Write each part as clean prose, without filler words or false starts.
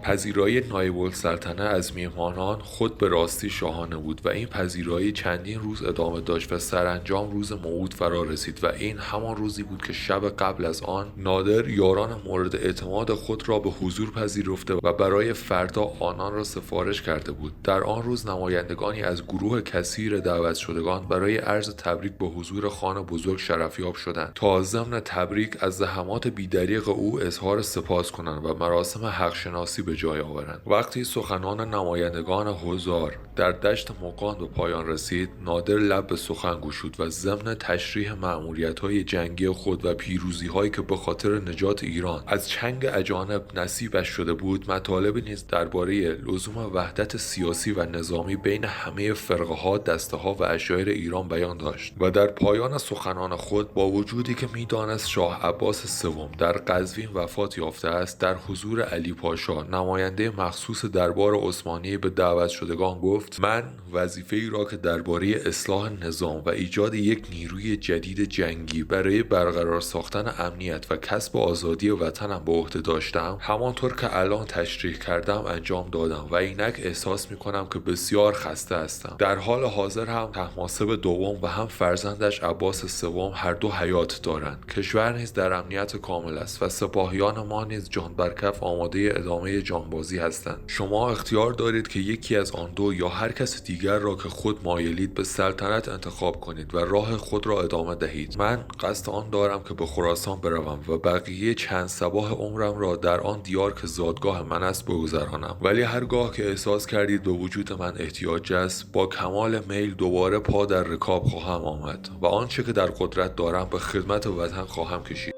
پذیرایی نایب السلطنه از میهمانان خود به راستی شاهانه بود و این پذیرایی چندین روز ادامه داشت و سرانجام روز موعود فرا رسید و این همان روزی بود که شب قبل از آن نادر یاران مورد اعتماد خود را به حضور پذیرفته و برای فردا آنان را سفارش کرده بود. در آن روز نمایندگانی از گروه کثیر دعوت شدگان برای عرض تبریک به حضور خان بزرگ شرفیاب شدند تا ضمن تبریک از زحمات بی‌دریغ او اظهار سپاس کنند و مراسم حق شناسی به جای آورند. وقتی سخنان نمایندگان حضار در دشت مقان به پایان رسید، نادر لب به سخن گشود و ضمن تشریح مأموریت‌های جنگی خود و پیروزی‌هایی که به خاطر نجات ایران از چنگ اجانب نصیبش شده بود، مطالب نیز درباره لزوم وحدت سیاسی و نظامی بین همه فرقه‌ها، دسته‌ها و اشایر ایران بیان داشت و در پایان سخنان خود با وجودی که می‌دانست شاه عباس سوم در قزوین وفات یافته است، در حضور علی پاشا نماینده مخصوص دربار عثمانی به دعوت شدگان گفت: من وظیفه‌ای را که درباره اصلاح نظام و ایجاد یک نیروی جدید جنگی برای برقرار ساختن امنیت و کسب آزادی وطنم به عهده داشتم، همانطور که الان تشریح کردم انجام دادم و اینک احساس می‌کنم که بسیار خسته هستم. در حال حاضر هم طهماسب دوم و هم فرزندش عباس سوم هر دو حیات دارند. کشور نیز در امنیت کامل است و سپاهیان ما نیز جان بر کف آماده ادامه جانبازی هستند. شما اختیار دارید که یکی از آن دو یا هر کس دیگر را که خود مایلید به سلطنت انتخاب کنید و راه خود را ادامه دهید. من قصد آن دارم که به خراسان بروم و بقیه چند صباح عمرم را در آن دیار که زادگاه من است بگذرانم، ولی هرگاه که احساس کردید به وجود من احتیاج است، با کمال میل دوباره پا در رکاب خواهم آمد و آنچه که در قدرت دارم به خدمت وطن خواهم کشید.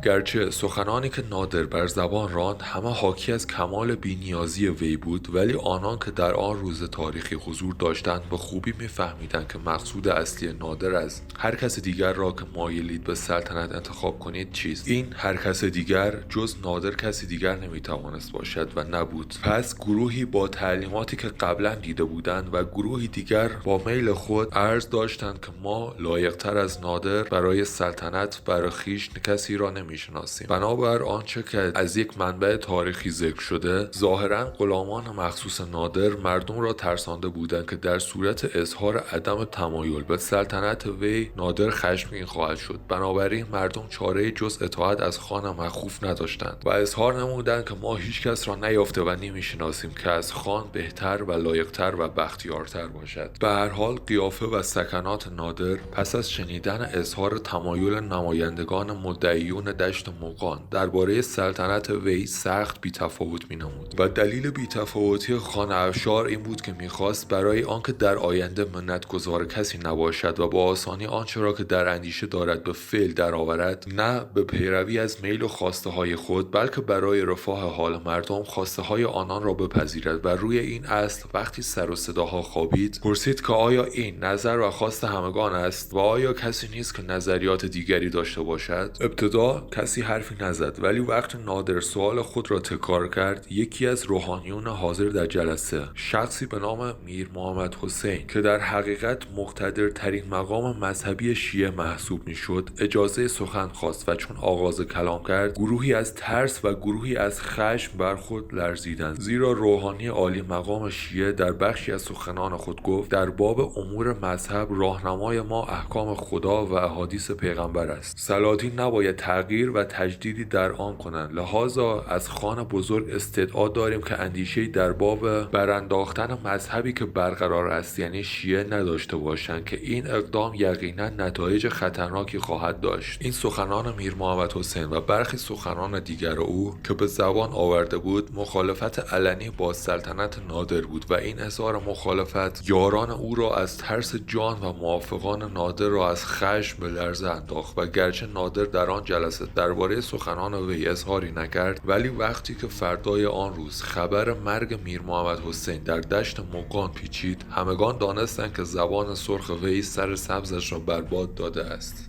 گرچه سخنانی که نادر بر زبان راند همه حاکی از کمال بی‌نیازی وی بود، ولی آنان که در آن روز تاریخی حضور داشتند به خوبی می‌فهمیدند که مقصود اصلی نادر از هر کس دیگر را که مایلید به سلطنت انتخاب کنید چیست. این هر کس دیگر جز نادر کسی دیگر نمی‌توانست باشد و نبود. پس گروهی با تعلیماتی که قبلا دیده بودند و گروهی دیگر با میل خود عرض داشتند که ما لایق‌تر از نادر برای سلطنت برای خویش کسی را میشناسیم. بنابر آنچه که از یک منبع تاریخی ذکر شده، ظاهرا غلامان مخصوص نادر مردم را ترسانده بودند که در صورت اظهار عدم تمایل به سلطنت وی نادر خشمگین خواهد شد. بنابراین مردم چاره جز اطاعت از خان مخوف نداشتند و اظهار نمودند که ما هیچ کس را نیافته و نمیشناسیم که از خان بهتر و لایقتر و بختیارتر باشد. به هر حال قیافه و سکنات نادر پس از شنیدن اظهار تمایل نمایندگان مدعیون دشت مقان درباره سلطنت وی سخت بی‌تفاوت می‌نمود و دلیل بی‌تفاوتی خان افشار این بود که می‌خواست برای آنکه در آینده منتگذار کسی نباشد و با آسانی آنچه را که در اندیشه دارد به فعل درآورد، نه به پیروی از میل و خواسته های خود بلکه برای رفاه حال مردم خواسته های آنان را بپذیرد. و روی این اصل وقتی سر و صداها خوابید، پرسید که آیا این نظر و خواست همگان است و آیا کسی نیست که نظریات دیگری داشته باشد؟ ابتدا کسی حرفی نزد، ولی وقتی نادر سوال خود را تکرار کرد، یکی از روحانیون حاضر در جلسه، شخصی به نام میر محمد حسین که در حقیقت مقتدرترین مقام مذهبی شیعه محسوب میشد، اجازه سخن خواست و چون آغاز کلام کرد، گروهی از ترس و گروهی از خشم بر خود لرزیدند، زیرا روحانی عالی مقام شیعه در بخشی از سخنان خود گفت: در باب امور مذهب راهنمای ما احکام خدا و احادیث پیغمبر است. سلاطین نباید تغییر و تجدیدی در آن کنند، لذا از خان بزرگ استدعا داریم که اندیشه‌ای در باب برانداختن مذهبی که برقرار است یعنی شیعه نداشته باشند که این اقدام یقینا نتایج خطرناکی خواهد داشت. این سخنان میر محمد حسین و برخی سخنان دیگر او که به زبان آورده بود مخالفت علنی با سلطنت نادر بود و این اظهار مخالفت یاران او را از ترس جان و موافقان نادر را از خشم به لرزه انداخت و گرچه نادر در آن جلسه درباره سخنان وی اظهاری نکرد، ولی وقتی که فردای آن روز خبر مرگ میر محمد حسین در دشت مقان پیچید، همگان دانستند که زبان سرخ وی سر سبزش را برباد داده است.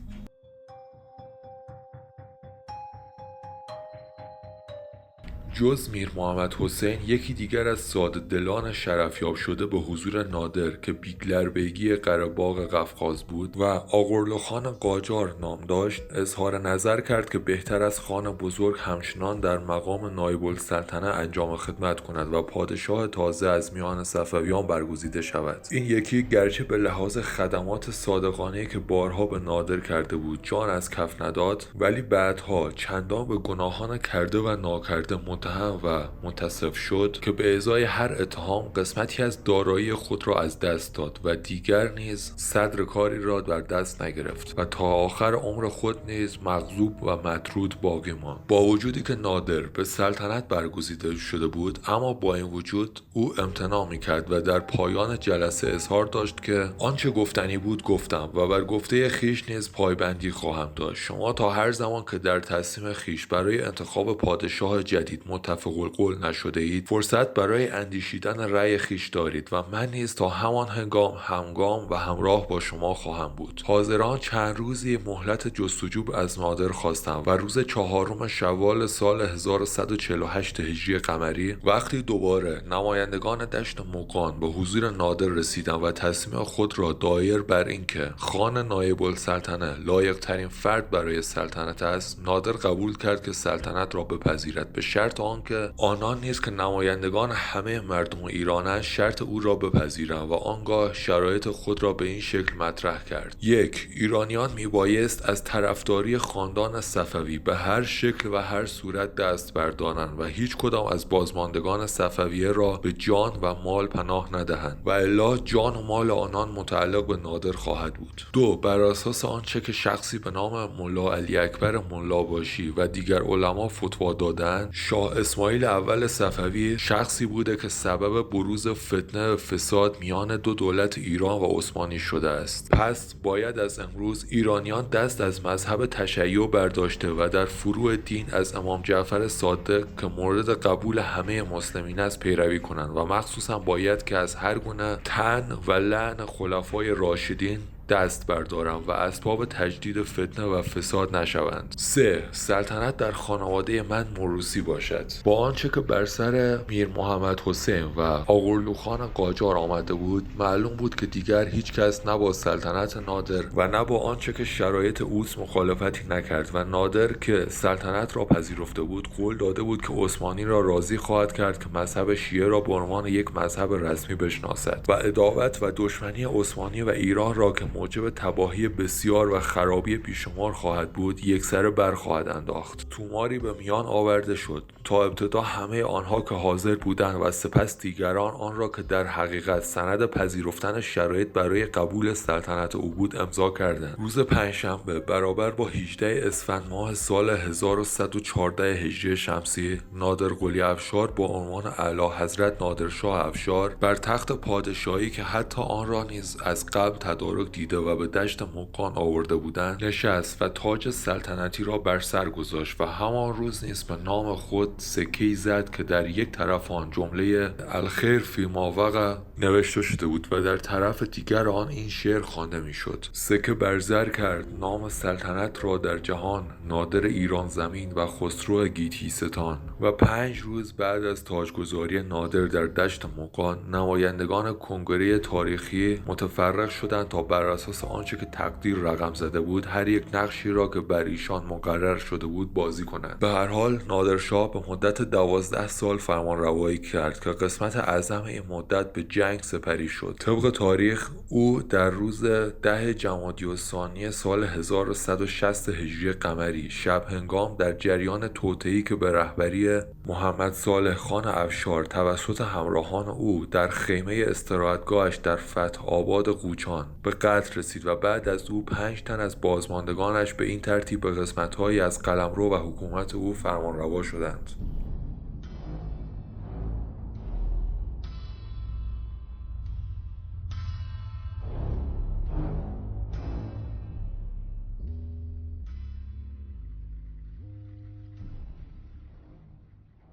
جز میر محمد حسین یکی دیگر از ساده دلان شرفیاب شده به حضور نادر که بیگلر بیگی قره‌باغ قفقاز بود و آغرلو خان قاجار نام داشت اظهار نظر کرد که بهتر از خان بزرگ همچنان در مقام نایب السلطنه انجام خدمت کند و پادشاه تازه از میان صفویان برگزیده شود. این یکی گرچه به لحاظ خدمات صادقانه‌ای که بارها به نادر کرده بود جان از کف نداد، ولی بعدها چندان به گناهان کرده و ناکرده متهم و منتصف شد که به ازای هر اتهام قسمتی از دارایی خود را از دست داد و دیگر نیز صدر کاری را بر دست نگرفت و تا آخر عمر خود نیز مغضوب و مطرود باقی ماند. با وجودی که نادر به سلطنت برگزیده شده بود، اما با این وجود او امتناع می‌کرد و در پایان جلسه اظهار داشت که آنچه گفتنی بود گفتم و بر گفته خیش نیز پایبندی خواهم داشت. شما تا هر زمان که در تصمیم خیش برای انتخاب پادشاه جدید متفق القول نشده اید، فرصت برای اندیشیدن رأی خیش دارید و من نیز تا همان هنگام همگام و همراه با شما خواهم بود. حاضران چند روزی مهلت جستجو از نادر خواستند و روز 4 شوال سال 1148 هجری قمری وقتی دوباره نمایندگان دشت مغان به حضور نادر رسیدند و تصمیم خود را دایر بر اینکه خان نایب السلطنه لایق ترین فرد برای سلطنت است، نادر قبول کرد که سلطنت را بپذیرد به شرط آنکه آنان نیز که نمایندگان همه مردم ایرانند شرط او را بپذیرند و آنگاه شرایط خود را به این شکل مطرح کرد: 1. ایرانیان میبایست از طرفداری خاندان صفوی به هر شکل و هر صورت دست بردارند و هیچ کدام از بازماندگان صفویه را به جان و مال پناه ندهند و الا جان و مال آنان متعلق به نادر خواهد بود. 2. بر اساس آنچه که شخصی به نام ملا علی اکبر ملاباشی و دیگر علما فتوا دادند، شاه اسماعیل اول صفوی شخصی بوده که سبب بروز فتنه و فساد میان دو دولت ایران و عثمانی شده است. پس باید از امروز ایرانیان دست از مذهب تشیع برداشته و در فروع دین از امام جعفر صادق که مورد قبول همه مسلمین است پیروی کنند و مخصوصا باید که از هر گونه طعن و لعن خلفای راشدین دست بردارند و اسباب تجدید فتنه و فساد نشوند. 3. سلطنت در خانواده من موروثی باشد. با آنچه که بر سر میر محمد حسین و آغرلو خان قاجار آمده بود، معلوم بود که دیگر هیچ کس نه با سلطنت نادر و نه با آنچه که شرایط اوست مخالفتی نکرد و نادر که سلطنت را پذیرفته بود قول داده بود که عثمانی را راضی خواهد کرد که مذهب شیعه را به عنوان یک مذهب رسمی بشناسد و عداوت و دشمنی عثمانی و ایران را که موجب تباهی بسیار و خرابی بیشمار خواهد بود یکسره برخواهد انداخت. توماری به میان آورده شد تا ابتدا همه آنها که حاضر بودند و سپس دیگران آن را که در حقیقت سند پذیرفتن شرایط برای قبول سلطنت او بود امضا کردند. روز پنجشنبه برابر با 18 اسفند ماه سال 1114 هجری شمسی، نادر قلی افشار با عنوان اعلی حضرت نادرشاه افشار بر تخت پادشاهی که حتی آن را نیز از قبل تدارک دیده و به دشت مغان آورده بودند نشست و تاج سلطنتی را بر سر گذاشت و همان روز نیز به نام خود سکه‌ای زد که در یک طرف آن جمله الخیر فی ما وقع نوشته شده بود و در طرف دیگر آن این شعر خوانده میشد: سکه بر زر کرد نام سلطنت را در جهان، نادر ایران زمین و خسرو گیتیستان. و 5 روز بعد از تاجگذاری نادر در دشت مغان، نمایندگان کنگره تاریخی متفرق شدند تا بر اساس آنچه که تقدیر رقم زده بود هر یک نقشی را که بر ایشان مقرر شده بود بازی کنند. به هر حال نادرشاه به مدت 12 سال فرمان روایی کرد که قسمت اعظم این مدت به جنگ سپری شد. طبق تاریخ او در روز 10 جمادی الثانی سال 1160 هجری قمری شب هنگام در جریان توطئه‌ای که به رهبری محمد صالح خان افشار توسط همراهان او در خیمه استراحتگاهش در فتح آباد قوچان به قتل رسید و بعد از او 5 تن از بازماندگانش به این ترتیب به قسمت‌هایی از قلمرو و حکومت او فرمانروا شدند.